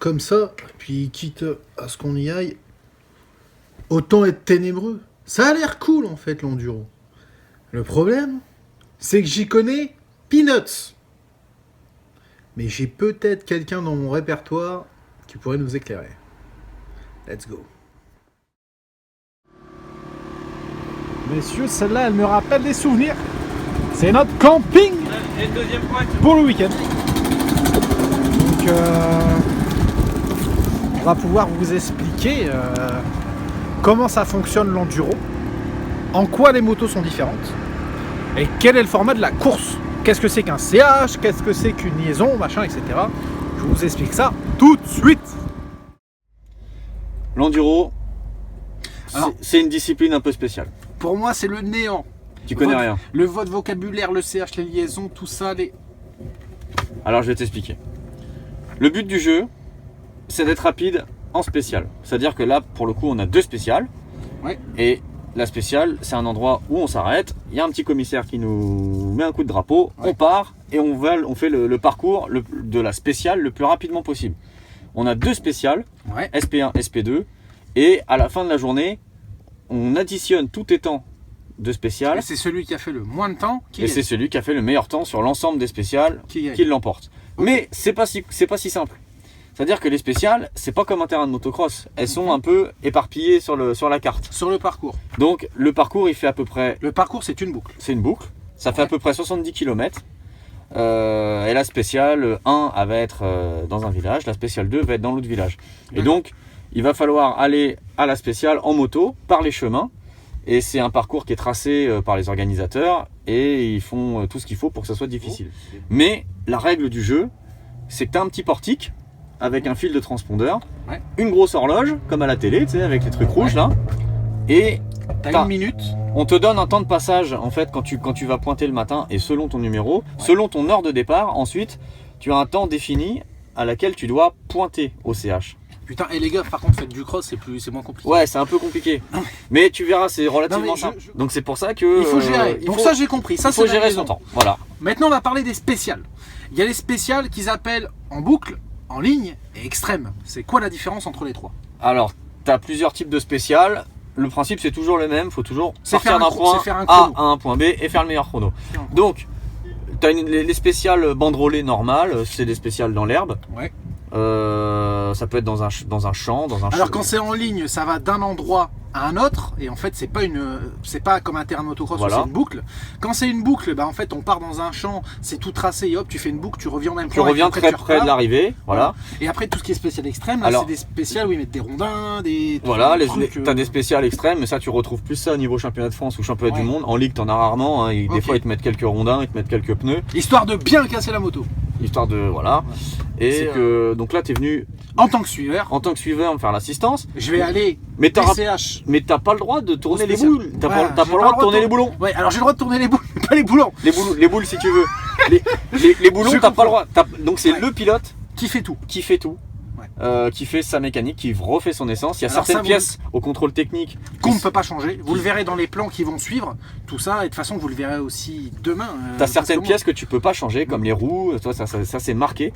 comme ça, puis quitte à ce qu'on y aille, autant être ténébreux. Ça a l'air cool en fait l'enduro. Le problème, c'est que j'y connais peanuts. Mais j'ai peut-être quelqu'un dans mon répertoire qui pourrait nous éclairer. Let's go. Messieurs, celle-là, elle me rappelle des souvenirs. C'est notre camping Et deuxième pointe. pour le week-end. Donc, on va pouvoir vous expliquer comment ça fonctionne l'enduro, en quoi les motos sont différentes, et quel est le format de la course. Qu'est-ce que c'est qu'un CH, qu'est-ce que c'est qu'une liaison, machin, etc. Je vous explique ça tout de suite. L'enduro, Alors- c'est une discipline un peu spéciale. Pour moi, c'est le néant. Tu connais rien. Votre vocabulaire, le CH, les liaisons, tout ça, Alors je vais t'expliquer. Le but du jeu, c'est d'être rapide en spécial. C'est-à-dire que là, pour le coup, on a deux spéciales. Ouais. Et la spéciale, c'est un endroit où on s'arrête. Il y a un petit commissaire qui nous met un coup de drapeau. Ouais. On part et on fait le parcours de la spéciale le plus rapidement possible. On a deux spéciales, Ouais. SP1, SP2. Et à la fin de la journée, on additionne tous les temps de spéciales. Et c'est celui qui a fait le moins de temps qui Et gagne. c'est celui qui a fait le meilleur temps sur l'ensemble des spéciales Qui gagne. qui l'emporte. Mais c'est pas si simple. C'est-à-dire que les spéciales, c'est pas comme un terrain de motocross. Elles sont un peu éparpillées sur la carte. Sur le parcours. Donc le parcours, il fait à peu près, Le parcours, c'est une boucle. c'est une boucle. Ça fait Ouais. à peu près 70 km. Et la spéciale 1 elle va être dans un village, la spéciale 2 va être dans l'autre village. Et D'accord. donc, il va falloir aller à la spéciale en moto, par les chemins. Et c'est un parcours qui est tracé par les organisateurs et ils font tout ce qu'il faut pour que ça soit difficile. Mais la règle du jeu, c'est que tu as un petit portique avec un fil de transpondeur, Ouais. une grosse horloge, comme à la télé, tu sais, avec les trucs rouges là. Et T'as T'as- une minute. on te donne un temps de passage en fait quand tu vas pointer le matin et selon ton numéro, selon ton heure de départ, ensuite tu as un temps défini à laquelle tu dois pointer au CH. Putain, et les gars, par contre, faites du cross, c'est moins compliqué. Ouais, c'est un peu compliqué. Mais tu verras, c'est relativement Non, mais simple. Donc c'est pour ça que Il faut gérer. il Donc faut- ça, j'ai compris. Ça, il faut c'est la gérer liaison. son temps. Voilà. Maintenant, on va parler des spéciales. Il y a les spéciales qu'ils appellent en boucle, en ligne et extrême. C'est quoi la différence entre les trois? Alors, tu as plusieurs types de spéciales. Le principe c'est toujours le même, faut toujours C'est faire partir un d'un chro- point c'est faire un A chrono. à un point B et faire le meilleur chrono. Faire un chrono. Donc, tu as les spéciales banderolées normales, c'est des spéciales dans l'herbe. Ouais. Ça peut être dans un champ, dans un Alors che- quand c'est en ligne, ça va d'un endroit à un autre et en fait c'est pas comme un terrain de motocross où Voilà. c'est une boucle. Quand c'est une boucle, bah en fait on part dans un champ, c'est tout tracé et hop tu fais une boucle, tu reviens au même Tu point. et reviens après, très tu près repars. de l'arrivée, voilà. Et après tout ce qui est spécial extrême, là Alors- c'est des spéciales où ils mettent des rondins, des Voilà, trucs, t'as des spéciales extrêmes, mais ça tu retrouves plus ça au niveau championnat de France ou championnat Ouais. du monde. En ligue t'en as rarement, hein, et des Ok. fois ils te mettent quelques rondins, ils te mettent quelques pneus, histoire de bien casser la moto. histoire de voilà. Et C'est, donc là t'es venu En tant que suiveur, en tant que suiveur me faire l'assistance, je vais aller mais t'auras- PCH. mais t'as pas le droit de tourner Au les spécial. boules, t'as Ouais, pas j'ai le droit de tourner les boulons. Ouais, alors j'ai le droit de tourner les boules, mais pas les boulons. Les boules si tu veux. Les boulons Je t'as pas le comprends. droit. Donc c'est Ouais. le pilote Qui fait tout. qui fait tout. Ouais. Qui fait sa mécanique, qui refait son essence. Il y a Alors certaines ça, vous- pièces au contrôle technique Qu'on ne peut pas changer. Vous le verrez dans les plans qui vont suivre. Tout ça, et de toute façon, vous le verrez aussi demain. T'as certaines parce que pièces que tu peux pas changer, comme les roues, toi, ça c'est marqué.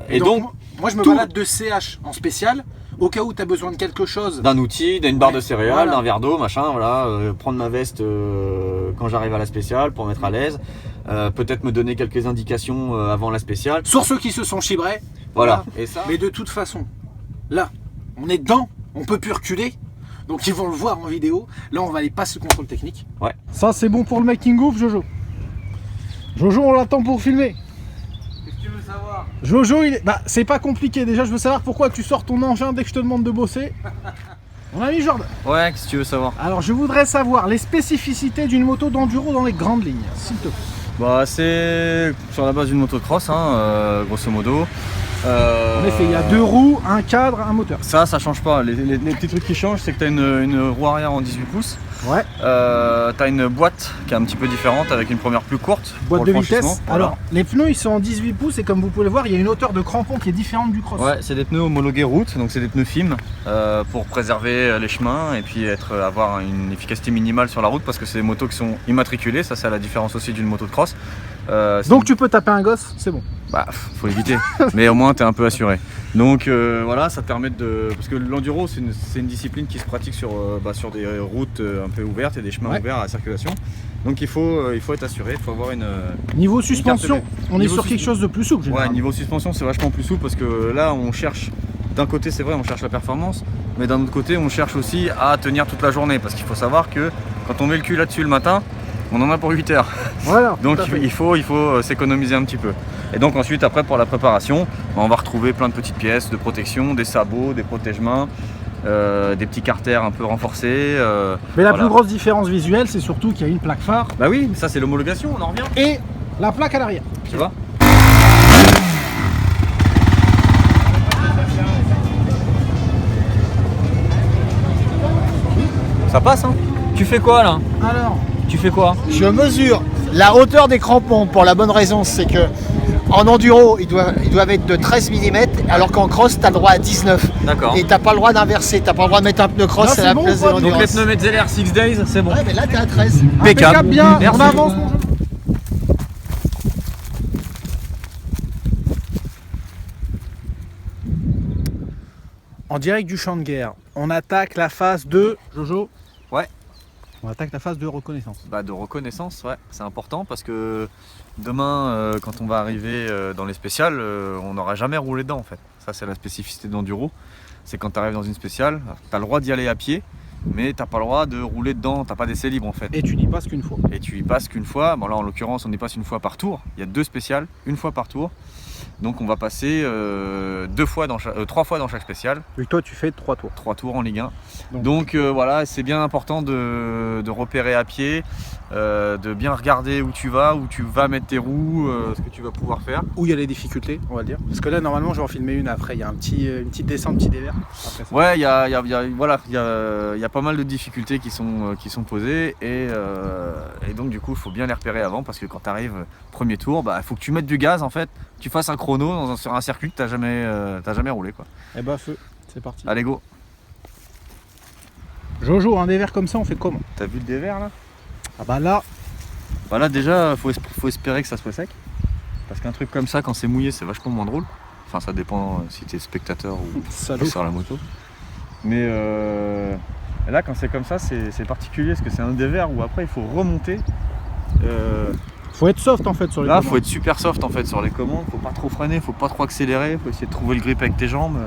Et donc, moi, je me tout- balade de CH en spécial. Au cas où tu as besoin de quelque chose. d'un outil, d'une barre Ouais, de céréales, voilà. d'un verre d'eau, machin, voilà, prendre ma veste quand j'arrive à la spéciale pour mettre à l'aise, peut-être me donner quelques indications avant la spéciale. Sur ceux qui se sont chibrés. Voilà. Et ça, Mais de toute façon, là, on est dedans. On peut plus reculer. Donc ils vont le voir en vidéo. Là, on va aller passer le contrôle technique. Ouais. Ça, c'est bon pour le making of, Jojo. Jojo, on l'attend pour filmer. qu'est-ce que tu veux savoir? Jojo, bah, c'est pas compliqué. Déjà, je veux savoir pourquoi tu sors ton engin dès que je te demande de bosser. Mon ami Jordan. Ouais, qu'est-ce que tu veux savoir? Alors, je voudrais savoir les spécificités d'une moto d'enduro dans les grandes lignes, s'il te plaît. Bah, c'est sur la base d'une moto de cross, hein, grosso modo. En effet, il y a deux roues, un cadre, un moteur. Ça change pas. Les petits trucs qui changent, c'est que tu as une roue arrière en 18 pouces. Ouais. Tu as une boîte qui est un petit peu différente avec une première plus courte. Boîte pour de le vitesse. franchissement. Voilà. Alors, les pneus, ils sont en 18 pouces et comme vous pouvez le voir, il y a une hauteur de crampon qui est différente du cross. Ouais, c'est des pneus homologués route, donc c'est des pneus FIM pour préserver les chemins et puis avoir une efficacité minimale sur la route parce que c'est des motos qui sont immatriculées, ça c'est la différence aussi d'une moto de cross. Donc tu peux taper un gosse, c'est bon. Bah, faut éviter, mais au moins t'es un peu assuré. Donc voilà, ça permet de... Parce que l'enduro c'est une discipline qui se pratique sur des routes un peu ouvertes et des chemins ouverts à la circulation. Donc il faut être assuré, il faut avoir une... Niveau suspension, on est sur quelque chose de plus souple. Ouais, généralement. niveau suspension c'est vachement plus souple parce que là on cherche, d'un côté c'est vrai on cherche la performance, mais d'un autre côté on cherche aussi à tenir toute la journée. Parce qu'il faut savoir que quand on met le cul là-dessus le matin, on en a pour 8 heures. Voilà. Donc il faut s'économiser un petit peu. Et donc ensuite après pour la préparation, on va retrouver plein de petites pièces de protection, des sabots, des protège-mains, des petits carters un peu renforcés. Mais la voilà. plus grosse différence visuelle, c'est surtout qu'il y a une plaque phare Bah oui, ça c'est l'homologation, on en revient. et la plaque à l'arrière. Tu vois. Ça passe hein. Tu fais quoi là? Alors, Tu fais quoi? Je mesure la hauteur des crampons pour la bonne raison, c'est que en enduro, ils doivent être de 13 mm, alors qu'en cross, tu as le droit à 19. D'accord. Et t'as pas le droit d'inverser, t'as pas le droit de mettre un pneu cross Là, à c'est la bon, place de quoi. Donc les l'endurance. pneus Metzeler 6 Days, c'est bon. Ouais, mais là, t'es à 13. impeccable, bien, Merci. on avance mon jeu. En direct du champ de guerre, on attaque la phase de... Jojo? Ouais. On attaque la phase de reconnaissance. Bah, de reconnaissance, ouais, c'est important parce que demain, quand on va arriver dans les spéciales, on n'aura jamais roulé dedans en fait. Ça, c'est la spécificité d'enduro. C'est quand tu arrives dans une spéciale, tu as le droit d'y aller à pied, mais tu n'as pas le droit de rouler dedans, tu n'as pas d'essai libre en fait. Et tu n'y passes qu'une fois. Et tu y passes qu'une fois. Bon, là, en l'occurrence, on y passe une fois par tour. Il y a 2 spéciales, une fois par tour. Donc, on va passer 3 fois dans chaque spéciale. Et toi, tu fais 3 tours. 3 tours en Ligue 1. Donc- Donc voilà, c'est bien important de repérer à pied, de bien regarder où tu vas mettre tes roues, ce que tu vas pouvoir faire. Où il y a les difficultés, on va le dire. Parce que là, normalement, je vais en filmer une après. Il y a une petite descente, petit dévers. Après ça. Ouais, il y a pas mal de difficultés qui sont posées et donc du coup, il faut bien les repérer avant parce que quand tu arrives premier tour, il faut que tu mettes du gaz en fait, tu fasses un chrono sur un circuit que tu n'as jamais roulé quoi. Et bah, feu, c'est parti. Allez go. Jojo, un dévers comme ça, on fait comment? T'as vu le dévers là? Ah bah là, Bah là déjà, faut espérer que ça soit sec. Parce qu'un truc comme ça, quand c'est mouillé, c'est vachement moins drôle. Enfin, ça dépend si t'es spectateur ou salaud. sur la moto. Mais là, quand c'est comme ça, c'est particulier parce que c'est un dévers où après il faut remonter. Faut être soft en fait sur les Là, commandes. faut être super soft en fait sur les commandes. Faut pas trop freiner, faut pas trop accélérer. Faut essayer de trouver le grip avec tes jambes.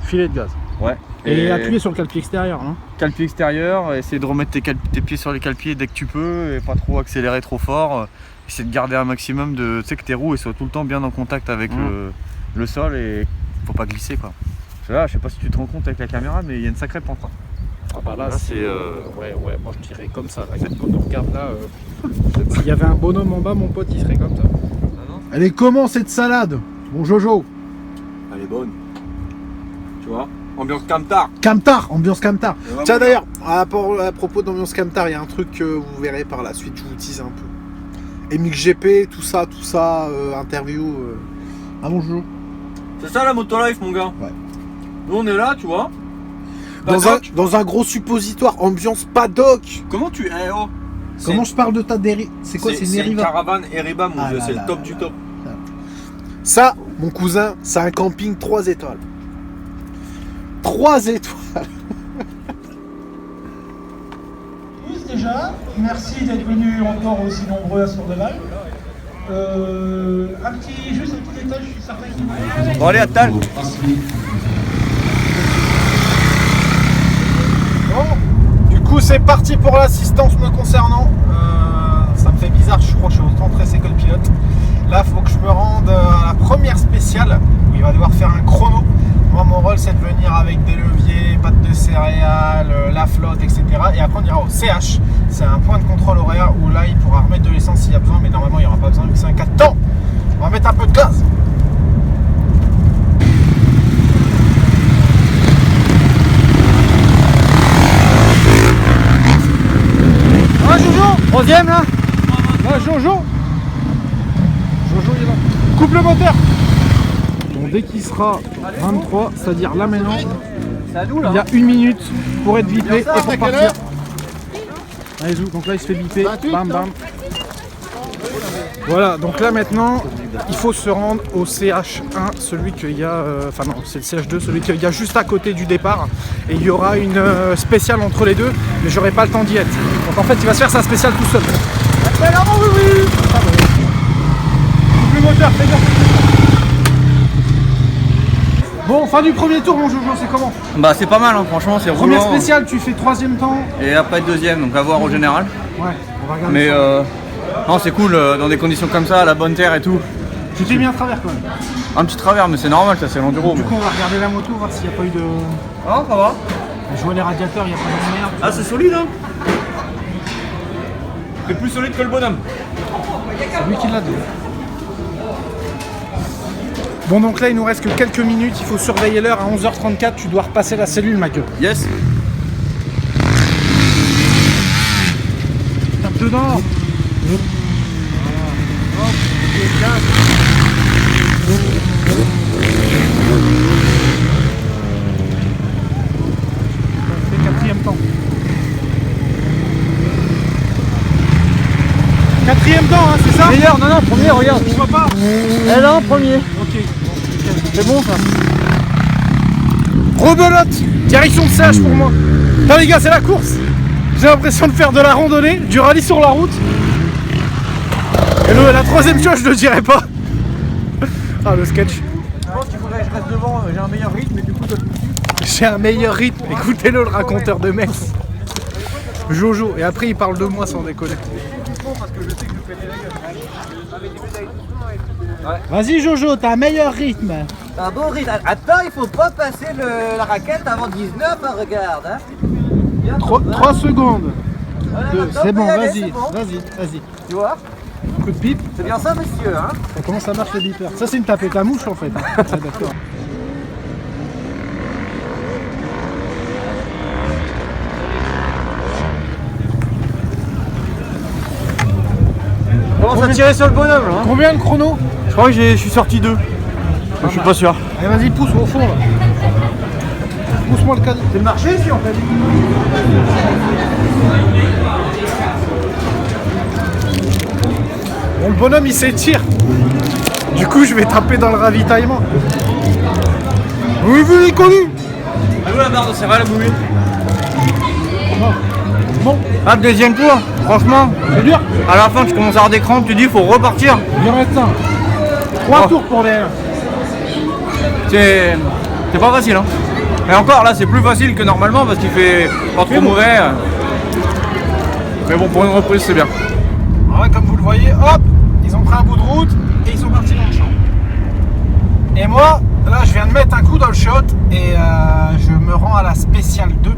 Filet de gaz. Ouais. Et appuyer sur le cale-pied extérieur. Hein. Cale-pied extérieur, essayer de remettre tes pieds sur les cale-pieds dès que tu peux et pas trop accélérer trop fort. Essayer de garder un maximum de. Tu sais que tes roues soient tout le temps bien en contact avec le sol et faut pas glisser quoi. Parce que là, je sais pas si tu te rends compte avec la caméra, mais il y a une sacrée pente. Hein. Ah bah là, Là, c'est... c'est, Ouais, moi je dirais comme ça. Regarde, quand on regarde là, s'il y avait un bonhomme en bas, mon pote, il serait comme ça. Elle est comment cette salade? Bon Jojo. Elle est bonne. Tu vois, ambiance camtar. Camtar, ambiance Camtar. Ouais, Tiens ouais. d'ailleurs, à propos d'ambiance Camtar, il y a un truc que vous verrez par la suite, je vous tease un peu. MXGP, tout ça, interview. Ah bon Jojo. C'est ça la motolife, mon gars. Ouais. Nous on est là, tu vois. Dans un gros suppositoire, ambiance paddock. Comment tu. Eh oh. Comment je parle de ta dérive? C'est quoi, c'est une une Meriva? caravane Eriba, mon Ah vieux, là c'est là le top là du là top. Ça, mon cousin, c'est un camping 3 étoiles. 3 étoiles. Tous déjà, merci d'être venus encore aussi nombreux à Sourdeval. Juste un petit détail, je suis certain qu'il Bon allez, Attal. Bon, du coup, c'est parti pour l'assistance me concernant. Ça me fait bizarre, je crois que je suis autant stressé que le pilote. Là, il faut que je me rende à la première spéciale où il va devoir faire un chrono. Moi, mon rôle, c'est de venir avec des leviers, pâtes de céréales, la flotte, etc. Et après, on ira au CH. C'est un point de contrôle horaire où là, il pourra remettre de l'essence s'il y a besoin, mais normalement, il n'y aura pas besoin vu que c'est un 4 temps. On va mettre un peu de gaz. Ah, Jojo! Troisième là? Ah, Jojo! Jojo, il est là. Coupe le moteur! Donc, dès qu'il sera 23, c'est-à-dire là maintenant, C'est à nous là. il y a 1 minute pour être bipé et pour partir. Allez, Zou, donc là il se fait biper, bam bam. Voilà, donc là maintenant, il faut se rendre au CH1, celui qu'il y a, enfin non, c'est le CH2, celui qu'il y a juste à côté du départ. Et il y aura une spéciale entre les deux, mais j'aurai pas le temps d'y être. Donc en fait, il va se faire sa spéciale tout seul. Le moteur, c'est bien. Bon, fin du premier tour, mon Jojo, c'est comment? Bah c'est pas mal, hein. Franchement c'est roulant. Première spéciale, tu fais 3e temps. Et après 2e, donc à voir au général. Ouais, on va regarder. Mais ça. non, c'est cool dans des conditions comme ça, la bonne terre et tout. Tu t'es mis à travers quand même. Un petit travers, mais c'est normal, ça c'est l'enduro. Du coup, on va regarder la moto, voir s'il n'y a pas eu de. Ah, ça va. Je vois les radiateurs, il n'y a pas de merde. Ah, c'est solide, hein. C'est plus solide que le bonhomme. C'est lui qui l'a dit. Bon, donc là, il nous reste que quelques minutes. Il faut surveiller l'heure. À 11h34, tu dois repasser la cellule, ma gueule. Yes. Tape dedans. C'est 4e temps. 4e temps, hein, c'est ça? Meilleur, non, premier, regarde. Je vois pas. Eh non, premier. Ok. C'est bon ça. Rebelote. Direction de CH pour moi. Putain les gars, c'est la course. J'ai l'impression de faire de la randonnée, du rallye sur la route. Et la 3e chose, je ne le dirais pas. Ah, le sketch. Je pense qu'il faudrait que je reste devant, j'ai un meilleur rythme, mais du coup, J'ai un meilleur rythme. Écoutez-le, le raconteur de Metz. Jojo. Et après, il parle de moi sans déconner. Vas-y, Jojo, t'as un meilleur rythme. Un bon rythme. Attends, il faut pas passer la raquette avant 19, hein, regarde. Hein. Bien, 3 secondes. voilà, Deux. maintenant, C'est on peut bon, y aller, vas-y. c'est bon. Vas-y. Tu vois, Coup de pipe. c'est bien ça, monsieur. Hein. Comment ça marche le beeper? Ça, c'est une tapette à mouche en fait. Ah, d'accord. commence à tirer sur le bonhomme là. Hein. Combien le chrono? Je crois que je suis sorti 2. Je suis pas sûr. Allez, vas-y, pousse au fond là. Pousse-moi le cadeau. C'est le marché ici en fait. Bon, le bonhomme il s'étire. Du coup, je vais taper dans le ravitaillement. Oui, vu les connus. Elle est où la barre de céréales, Boubi? Bon, Ah, le deuxième tour, franchement, c'est dur. à la fin tu commences à avoir des crampes, tu dis faut repartir. Il en reste un. 3 Oh. tours pour les. C'est pas facile hein. Et encore là c'est plus facile que normalement parce qu'il fait pas trop mauvais. Mais bon pour une reprise c'est bien. Ouais, comme vous le voyez, hop, ils ont pris un bout de route et ils sont partis dans le champ. Et moi, là, je viens de mettre un coup dans le shot et je me rends à la spéciale 2.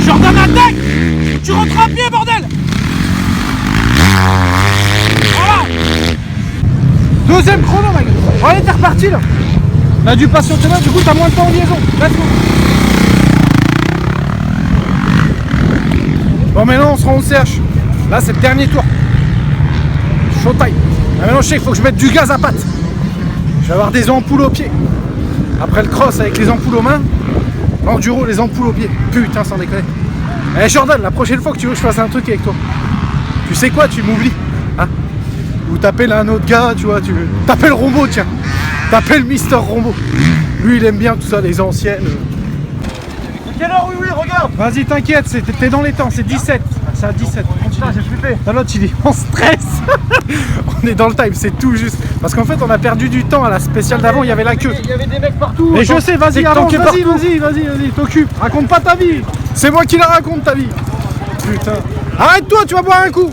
Jordan attaque. Tu rentres à pied, bordel. Voilà. Deuxième chrono, ma gueule. Allez, t'es reparti là. On a dû patienter là, du coup t'as moins de temps en liaison. Let's go. Bon, maintenant on se rend au CH. Là c'est le dernier tour. Showtime. Ah, maintenant je sais qu'il faut que je mette du gaz à patte. Je vais avoir des ampoules aux pieds. Après le cross avec les ampoules aux mains, l'enduro, les ampoules aux pieds. Putain, sans déconner. Eh Jordan, la prochaine fois que tu veux que je fasse un truc avec toi, tu sais quoi, tu m'oublies. Hein? Ou t'appelles un autre gars, tu vois, t'appelles Rombo, tiens. T'appelles Mister Rombo. Lui il aime bien tout ça, les anciennes. Quelle heure? Oui regarde. Vas-y, t'inquiète, t'es dans les temps, c'est 17. C'est à 17. Putain j'ai flippé. L'autre il est en stress. On est dans le time, c'est tout juste. Parce qu'en fait on a perdu du temps à la spéciale d'avant, il y avait la queue. Il y avait des mecs partout. Mais je sais, vas-y, avance, tanké vas-y, partout. vas-y, t'occupe. Raconte pas ta vie. C'est moi qui la raconte ta vie. Putain. Arrête-toi, tu vas boire un coup.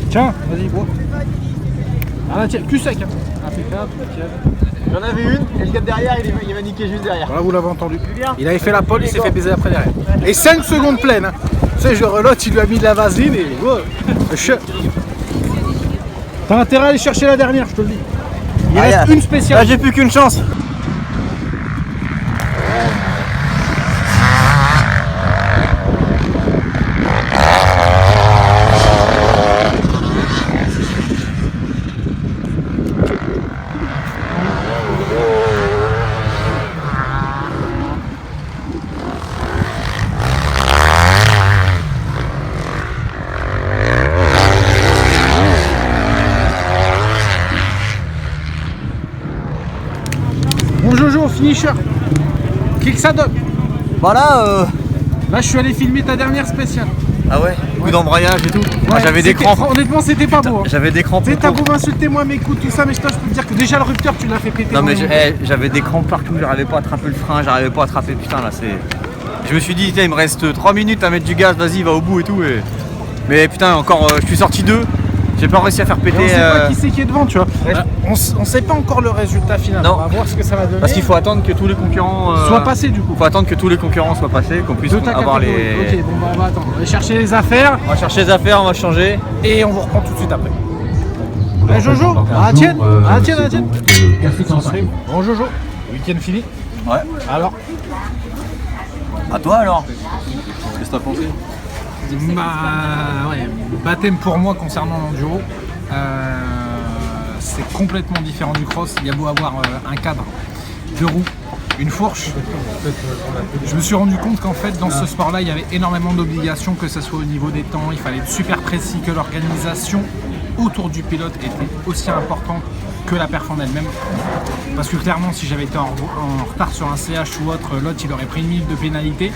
Tiens, vas-y, bois. Ah, tiens, cul sec. Hein. Impeccable, nickel. J'en avais une et le gars derrière il va niquer juste derrière. Voilà, vous l'avez entendu. Il avait fait la pole, il s'est fait baiser après derrière. Et 5 secondes pleines. Hein. Tu sais, je relote, il lui a mis de la vaseline et. Wow, le shot. T'as intérêt à aller chercher la dernière, je te le dis. Il Ah, reste yeah. une spéciale. Là, j'ai plus qu'une chance. Bon Jojo, finisher. Qu'est-ce que ça donne? Voilà. Là, je suis allé filmer ta dernière spéciale. Ah ouais. Coup d'embrayage et tout. Ah, Ouais, j'avais des c'était- crampes. Honnêtement, c'était pas beau. Hein. J'avais des crampes. Tu sais, t'as partout. beau m'insulter, moi, mes coups, tout ça, mais je peux te dire que déjà le rupteur, tu l'as fait péter. Non mais dans le- j'avais des crampes partout, j'arrivais pas à attraper le frein, j'arrivais pas à attraper, putain là c'est... Je me suis dit tiens il me reste 3 minutes à mettre du gaz, vas-y va au bout et tout et... Mais putain encore, je suis sorti 2, j'ai pas réussi à faire Et péter... on sait pas qui c'est qui est devant, tu vois. Ouais. On sait pas encore le résultat final. Non. On va voir ce que ça va donner. Parce qu'il faut attendre que tous les concurrents... Soit passé du coup. Faut attendre que tous les concurrents soient passés, qu'on puisse De ta avoir catégorie. les... Ok, bon bah on va attendre. On va chercher les affaires On va chercher les affaires, on va changer. et on vous reprend tout de suite après. Eh Jojo, à la tienne, à la tienne, à la tienne. Bon Jojo, week-end fini. Ouais. Alors, À toi alors. Qu'est-ce que t'as pensé? Bah ouais, baptême pour moi concernant l'enduro. C'est complètement différent du cross. Il y a beau avoir un cadre, 2 roues, une fourche. Je me suis rendu compte qu'en fait dans ce sport-là, il y avait énormément d'obligations, que ce soit au niveau des temps, il fallait être super précis, que l'organisation autour du pilote était aussi importante que la perf en elle-même. Parce que clairement, si j'avais été en retard sur un CH ou autre, l'autre il aurait pris une minute de pénalité.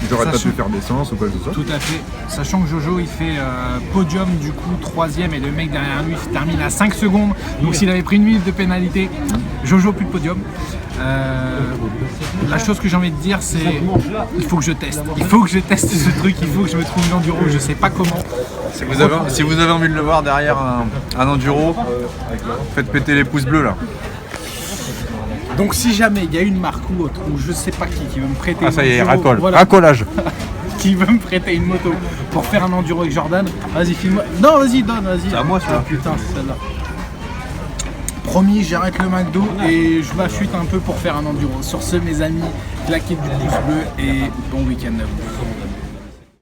J'aurais pas Sachant- pu faire d'essence ou quoi que ce soit. Tout à fait. Sachant que Jojo il fait podium du coup 3ème et le mec derrière lui termine à 5 secondes. Donc s'il avait pris une minute de pénalité, Jojo plus de podium. La chose que j'ai envie de dire c'est il faut que je teste. Il faut que je teste ce truc, il faut que je me trouve une enduro, je sais pas comment. Si vous avez envie de le voir derrière un enduro, faites péter les pouces bleus là. Donc si jamais il y a une marque ou autre, ou je sais pas qui veut me prêter Ah ça y est, une enduro, racole. voilà, Racolage. qui veut me prêter une moto pour faire un enduro avec Jordan, vas-y filme-moi. Non vas-y donne, vas-y. C'est à moi, celui-là. Ah, putain c'est celle-là. Promis, j'arrête le McDo et je m'affûte un peu pour faire un enduro. Sur ce mes amis, claquez du pouce bleu et bon week-end à vous.